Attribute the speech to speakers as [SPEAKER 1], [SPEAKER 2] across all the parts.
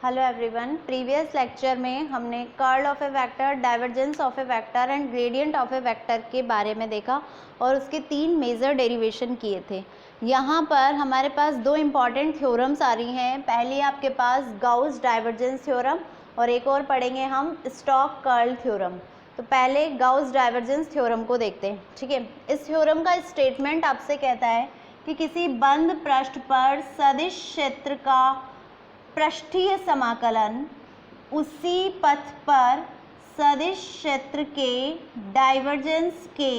[SPEAKER 1] Hello everyone, previous lecture में हमने curl of a vector, divergence of a vector and gradient of a vector के बारे में देखा और उसके 3 मेजर डेरिवेशन किए थे। यहाँ पर हमारे पास 2 इम्पॉर्टेंट थ्योरम्स आ रही हैं। पहली आपके पास गाउस डाइवर्जेंस थ्योरम और एक और पढ़ेंगे हम स्टॉक कर्ल थ्योरम। तो पहले गाउस डाइवर्जेंस थ्योरम को देखते हैं, ठीक है। इस थ्योरम का स्टेटमेंट आपसे कहता है कि किसी बंद पृष्ठ पर सदिश क्षेत्र का पृष्ठीय समाकलन उसी पथ पर सदिश क्षेत्र के डाइवर्जेंस के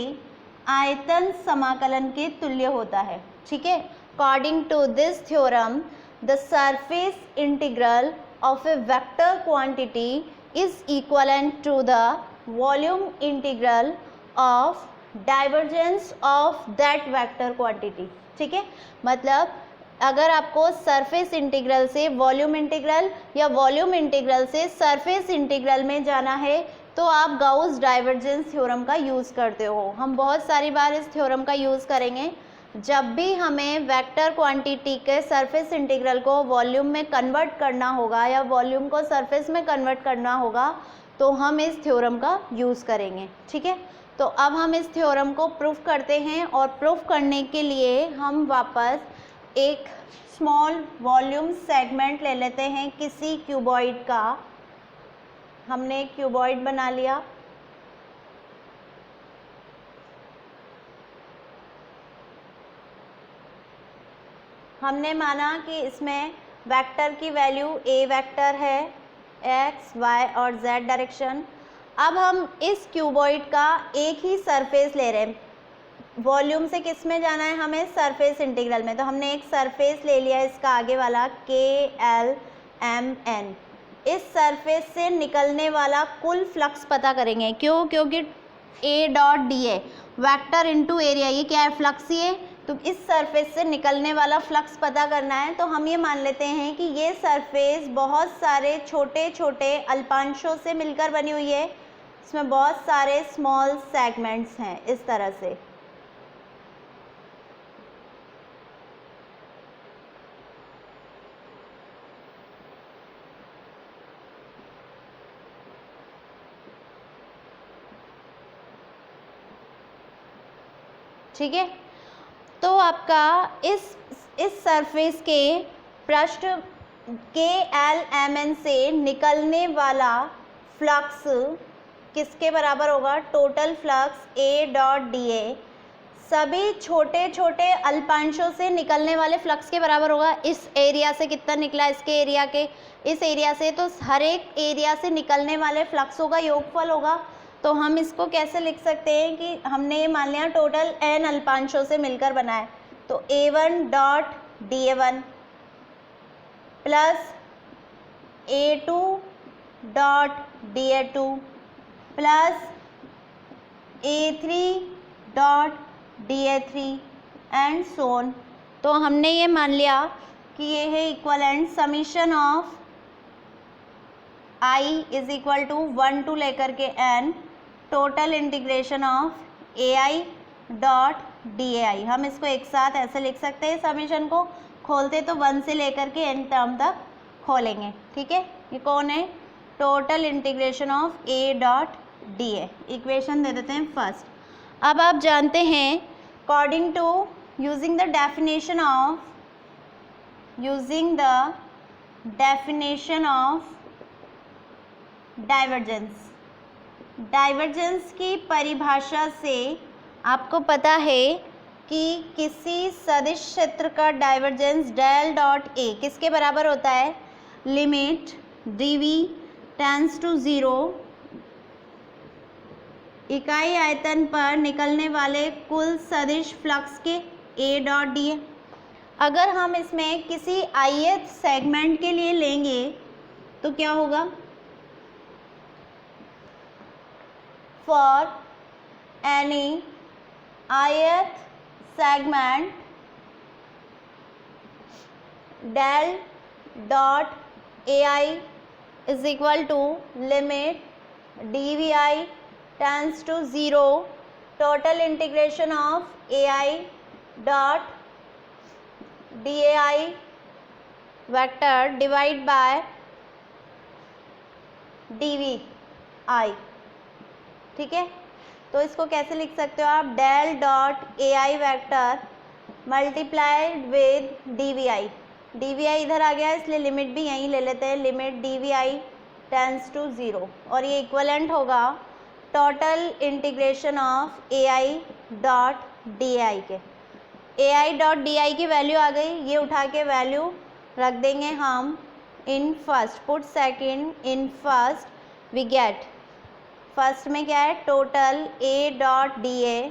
[SPEAKER 1] आयतन समाकलन के तुल्य होता है, ठीक है। According to this theorem the surface integral of a vector quantity is equivalent to the volume integral of divergence of that vector quantity, ठीक है। मतलब अगर आपको सरफेस इंटीग्रल से वॉल्यूम इंटीग्रल या वॉल्यूम इंटीग्रल से सरफेस इंटीग्रल में जाना है तो आप गाउस डाइवर्जेंस थ्योरम का यूज़ करते हो। हम बहुत सारी बार इस थ्योरम का यूज़ करेंगे। जब भी हमें वेक्टर क्वांटिटी के सरफेस इंटीग्रल को वॉल्यूम में कन्वर्ट करना होगा या वॉल्यूम को सरफेस में कन्वर्ट करना होगा तो हम इस थ्योरम का यूज़ करेंगे, ठीक है। तो अब हम इस थ्योरम को प्रूफ करते हैं और प्रूफ करने के लिए हम वापस एक स्मॉल वॉल्यूम सेगमेंट ले लेते हैं किसी क्यूबॉइड का। हमने क्यूबॉइड बना लिया। हमने माना कि इसमें वेक्टर की वैल्यू ए वेक्टर है, एक्स वाई और जेड डायरेक्शन। अब हम इस क्यूबॉइड का एक ही सरफेस ले रहे हैं। वॉल्यूम से किस में जाना है हमें? सरफेस इंटीग्रल में। तो हमने एक सरफेस ले लिया इसका आगे वाला के एल एम एन। इस सरफेस से निकलने वाला कुल फ्लक्स पता करेंगे। क्यों? क्योंकि ए डॉट डी ए वैक्टर इनटू एरिया, ये क्या है? फ्लक्स ही है। तो इस सरफेस से निकलने वाला फ्लक्स पता करना है। तो हम ये मान लेते हैं कि ये सरफेस बहुत सारे छोटे छोटे अल्पांशों से मिलकर बनी हुई है। इसमें बहुत सारे स्मॉल सेगमेंट्स हैं इस तरह से। ठीक है। तो आपका इस सरफेस के पृष्ठ के एल एम एन से निकलने वाला फ्लक्स किसके बराबर होगा? टोटल फ्लक्स ए डॉट डी ए सभी छोटे छोटे अल्पांशों से निकलने वाले फ्लक्स के बराबर होगा। इस एरिया से कितना निकला? इसके एरिया के इस एरिया से, तो हर एक एरिया से निकलने वाले फ्लक्सों का योगफल होगा। तो हम इसको कैसे लिख सकते हैं कि हमने ये मान लिया टोटल एन अल्पांशों से मिलकर बना है। तो ए1 dot D A one plus ए2 dot D A two plus ए3 dot D A three and so on. तो हमने ये मान लिया कि ये है equivalent summation of i is equal to 1 to लेकर के n total integration of A I dot D A I. हम इसको एक साथ ऐसे लिख सकते हैं। समीशन को खोलते तो 1 से लेकर के n टर्म तक खोलेंगे, ठीक है। ये कौन है? Total integration of a dot D A. Equation दे देते हैं फर्स्ट। अब आप जानते हैं according to using the definition of divergence की परिभाषा से आपको पता है कि किसी सदिश क्षेत्र का डाइवर्जेंस डेल डॉट ए किसके बराबर होता है? लिमिट dv टेंड्स टू 0 इकाई आयतन पर निकलने वाले कुल सदिश फ्लक्स के a डॉट डी ए। अगर हम इसमें किसी ith सेगमेंट के लिए लेंगे तो क्या होगा? For any ith segment del dot ai is equal to limit dvi tends to 0 total integration of ai dot dai vector divide by dvi, ठीक है। तो इसको कैसे लिख सकते हो आप, del dot A I vector multiplied with dvi, dvi इधर आ गया इसलिए लिमिट भी यहीं ले लेते हैं, लिमिट dvi टेंस टू 0, और ये इक्वलेंट होगा total integration of A I dot D I के। ए आई डॉट डी आई की वैल्यू आ गई, ये उठा के वैल्यू रख देंगे हम in first, put second in first, we get first में क्या है total A dot D A,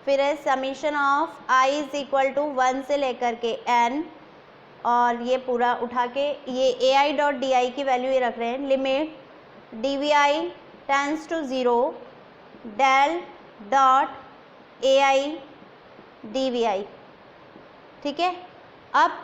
[SPEAKER 1] फिर है summation of I is equal to 1 से लेकर के n, और ये पूरा उठा के ये ए आई डॉट डी आई की वैल्यू ये रख रहे हैं, limit D V I tends to 0 del dot A I D V I, ठीक है। अब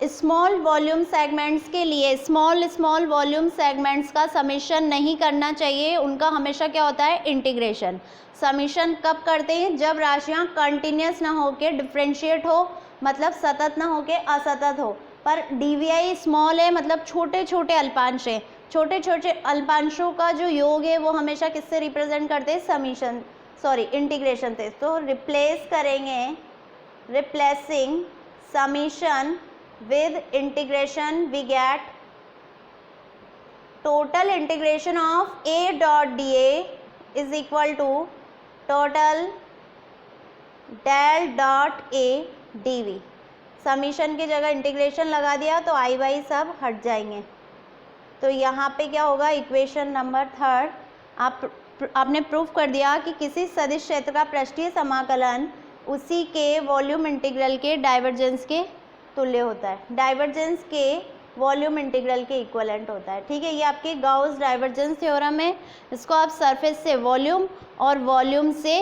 [SPEAKER 1] स्मॉल वॉल्यूम सेगमेंट्स के लिए स्मॉल वॉल्यूम सेगमेंट्स का समीशन नहीं करना चाहिए, उनका हमेशा क्या होता है इंटीग्रेशन। समीशन कब करते हैं, जब राशियां कंटिन्यूस ना होके डिफ्रेंशिएट हो, मतलब सतत ना होके असतत हो। पर डीवीआई स्मॉल है मतलब छोटे छोटे अल्पांश हैं, छोटे छोटे अल्पांशों का जो योग है वो हमेशा किससे रिप्रेजेंट करते हैं, समीशन इंटीग्रेशन से। तो रिप्लेस करेंगे, replacing summation with integration we get total integration of a dot dA is equal to total del dot a dv। Summation की जगह इंटीग्रेशन लगा दिया तो आई वाई सब हट जाएंगे। तो यहाँ पे क्या होगा, इक्वेशन नंबर 3 आपने प्रूफ कर दिया कि किसी सदिश क्षेत्र का पृष्ठीय समाकलन उसी के वॉल्यूम इंटीग्रल के डाइवर्जेंस के तुल्य होता है, डाइवर्जेंस के वॉल्यूम इंटीग्रल के इक्वलेंट होता है, ठीक है। ये आपके गाउस डाइवर्जेंस थ्योरम है, इसको आप सरफेस से वॉल्यूम और वॉल्यूम से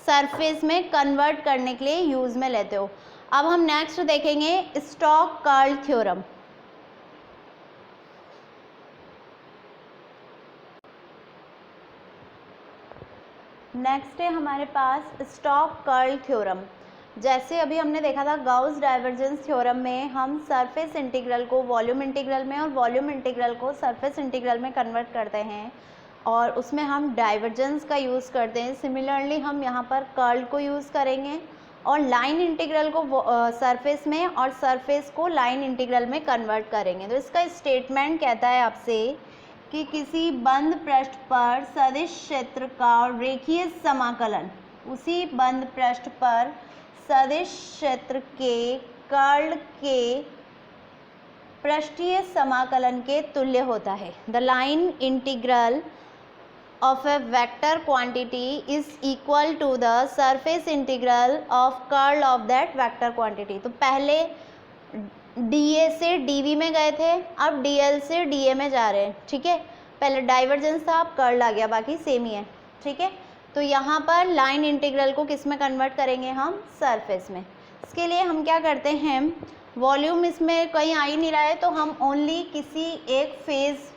[SPEAKER 1] सरफेस में कन्वर्ट करने के लिए यूज़ में लेते हो। अब हम नेक्स्ट देखेंगे स्टोक्स कर्ल थ्योरम। नेक्स्ट है हमारे पास स्टोक्स कर्ल थ्योरम। जैसे अभी हमने देखा था गाउस डाइवर्जेंस थ्योरम में हम सरफेस इंटीग्रल को वॉल्यूम इंटीग्रल में और वॉल्यूम इंटीग्रल को सरफेस इंटीग्रल में कन्वर्ट करते हैं और उसमें हम डाइवर्जेंस का यूज़ करते हैं। सिमिलरली हम यहाँ पर कर्ल को यूज़ करेंगे और लाइन इंटीग्रल को सरफेस में और सरफेस को लाइन इंटीग्रल में कन्वर्ट करेंगे। तो इसका स्टेटमेंट कहता है आपसे कि किसी बंद पृष्ठ पर सदिश क्षेत्र का रेखीय समाकलन उसी बंद पृष्ठ पर सदिश क्षेत्र के कर्ल के पृष्ठीय समाकलन के तुल्य होता है। The line integral of a vector quantity is equal to the surface integral of curl of that vector quantity। तो पहले dA से dV में गए थे, अब dl से dA में जा रहे हैं, ठीक है। पहले डाइवर्जेंस था, अब कर्ल आ गया, बाकी सेम ही है, ठीक है। तो यहाँ पर लाइन इंटीग्रल को किस में कन्वर्ट करेंगे हम, सरफेस में। इसके लिए हम क्या करते हैं, वॉल्यूम इसमें कहीं आ ही नहीं रहा है तो हम ओनली किसी एक फेज़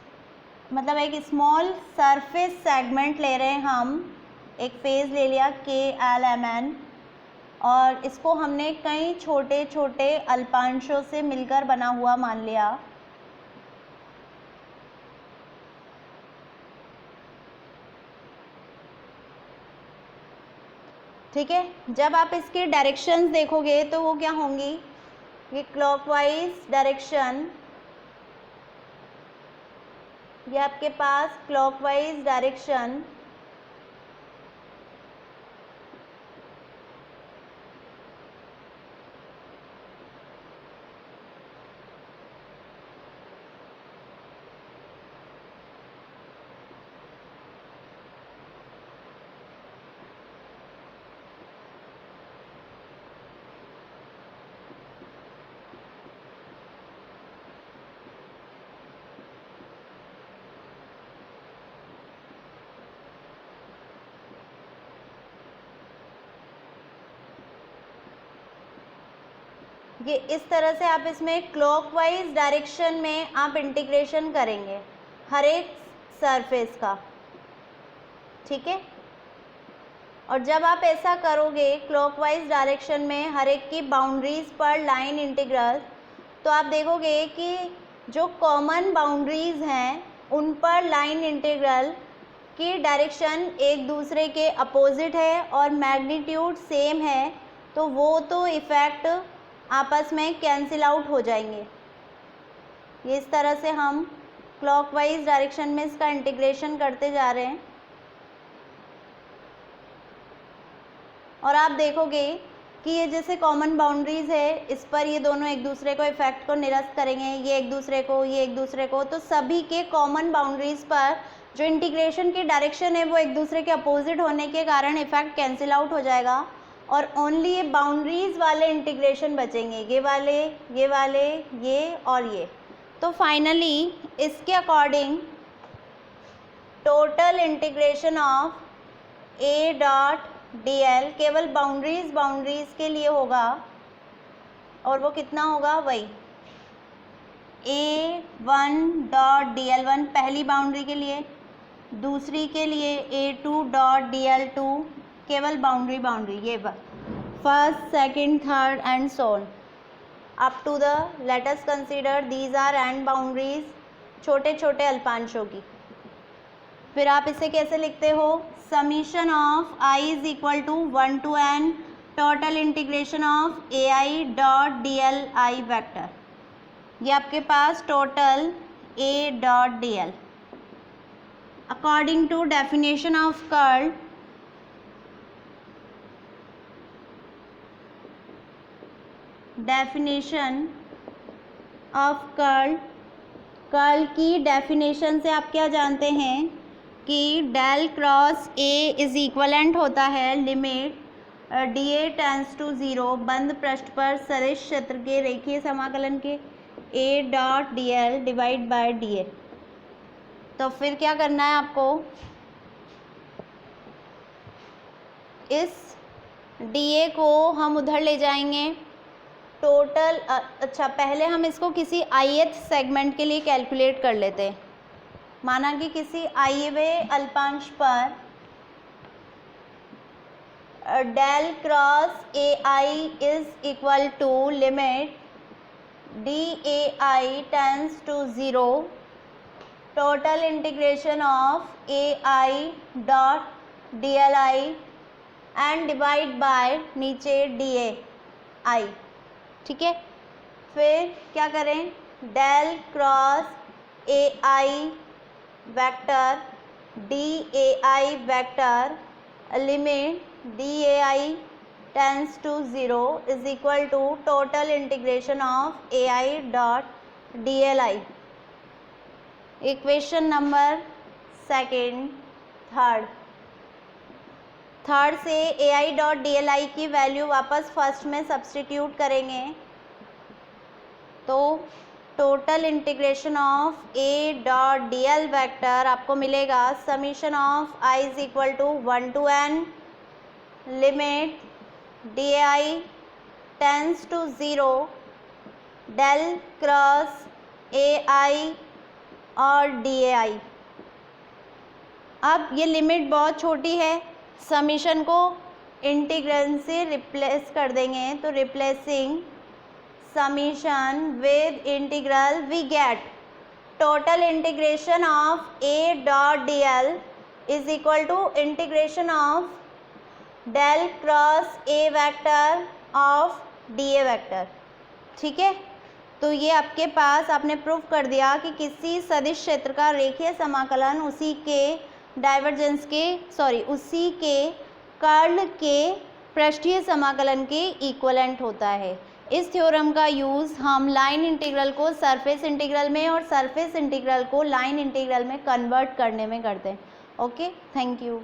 [SPEAKER 1] मतलब एक स्मॉल सरफेस सेगमेंट ले रहे हैं, हम एक फेज़ ले लिया KLMN और इसको हमने कई छोटे छोटे अल्पांशों से मिलकर बना हुआ मान लिया। ठीक है, जब आप इसके डायरेक्शंस देखोगे तो वो क्या होंगी, ये क्लॉकवाइज डायरेक्शन, ये आपके पास क्लॉकवाइज डायरेक्शन ये इस तरह से आप इसमें क्लॉकवाइज डायरेक्शन में आप इंटीग्रेशन करेंगे हर एक सरफेस का, ठीक है। और जब आप ऐसा करोगे क्लॉकवाइज डायरेक्शन में हर एक की बाउंड्रीज पर लाइन इंटीग्रल, तो आप देखोगे कि जो कॉमन बाउंड्रीज हैं उन पर लाइन इंटीग्रल की डायरेक्शन एक दूसरे के अपोजिट है और मैग्नीट्यूड सेम है, तो वो तो इफ़ेक्ट आपस में कैंसिल आउट हो जाएंगे। ये इस तरह से हम क्लॉकवाइज डायरेक्शन में इसका इंटीग्रेशन करते जा रहे हैं और आप देखोगे कि ये जैसे कॉमन बाउंड्रीज है, इस पर ये दोनों एक दूसरे को इफेक्ट को निरस्त करेंगे, ये एक दूसरे को, ये एक दूसरे को, तो सभी के कॉमन बाउंड्रीज पर जो इंटीग्रेशन की डायरेक्शन है वो एक दूसरे के अपोजिट होने के कारण इफेक्ट कैंसिल आउट हो जाएगा और ओनली ये बाउंड्रीज वाले इंटीग्रेशन बचेंगे, ये वाले, ये वाले, ये और ये। तो फाइनली इसके according total integration of A dot dl केवल बाउंड्रीज के लिए होगा और वो कितना होगा, वही a1 डॉट dl1 पहली बाउंड्री के लिए, दूसरी के लिए a2 डॉट dl2 केवल बाउंड्री, ये first, second, third and so on up to the, let us consider these are end boundaries, छोटे छोटे अल्पांशों की। फिर आप इसे कैसे लिखते हो, summation of i is equal to 1 to n total integration of ai dot dli vector, ये आपके पास total a dot dl according to definition of curl. Definition of curl की डेफिनेशन से आप क्या जानते हैं कि del cross A is equivalent होता है लिमिट dA टेंस टू 0 बंद पृष्ठ पर सदिश क्षेत्र के रेखीय समाकलन के a dot dl divide by dA। तो फिर क्या करना है आपको, इस dA को हम उधर ले जाएंगे टोटल, अच्छा पहले हम इसको किसी ith सेगमेंट के लिए कैलकुलेट कर लेते हैं। माना कि किसी iवें अल्पांश पर del cross ai is equal to limit dAi tends to 0 total integration of ai dot dli and divide by नीचे dAi, ठीक है। फिर क्या करें, del cross ai vector dAi vector limit dAi tends to 0 is equal to total integration of ai dot dli। Equation number second, third से ai dot dli की value वापस first में सब्स्टिट्यूट करेंगे तो total integration of a dot dl vector आपको मिलेगा summation of i is equal to 1 to n limit dAi tends to 0 del cross ai और dAi। अब ये लिमिट बहुत छोटी है, समीशन को इंटीग्रल से रिप्लेस कर देंगे, तो replacing summation with integral we get total integration of a dot dl is equal to integration of del cross a vector of dA vector, ठीक है। तो ये आपके पास आपने प्रूव कर दिया कि किसी सदिश क्षेत्र का रेखीय समाकलन उसी के डाइवर्जेंस के उसी के कर्ल के पृष्ठीय समाकलन के इक्वलेंट होता है। इस थ्योरम का यूज़ हम लाइन इंटीग्रल को सरफेस इंटीग्रल में और सरफेस इंटीग्रल को लाइन इंटीग्रल में कन्वर्ट करने में करते हैं। Okay, thank you.